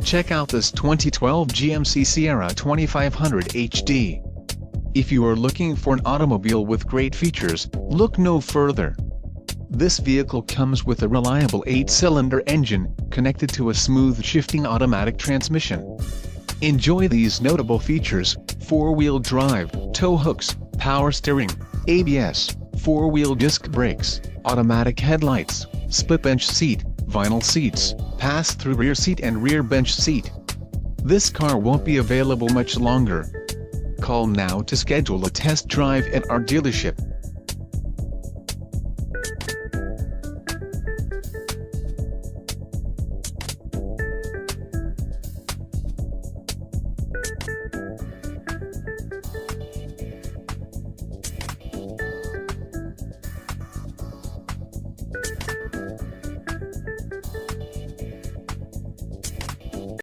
Check out this 2012 GMC Sierra 2500 HD. If you are looking for an automobile with great features, look no further. This vehicle comes with a reliable 8-cylinder engine, connected to a smooth shifting automatic transmission. Enjoy these notable features: 4-wheel drive, tow hooks, power steering, ABS, 4-wheel disc brakes, automatic headlights, split bench seat, vinyl seats, pass-through rear seat and rear bench seat. This car won't be available much longer. Call now to schedule a test drive at our dealership.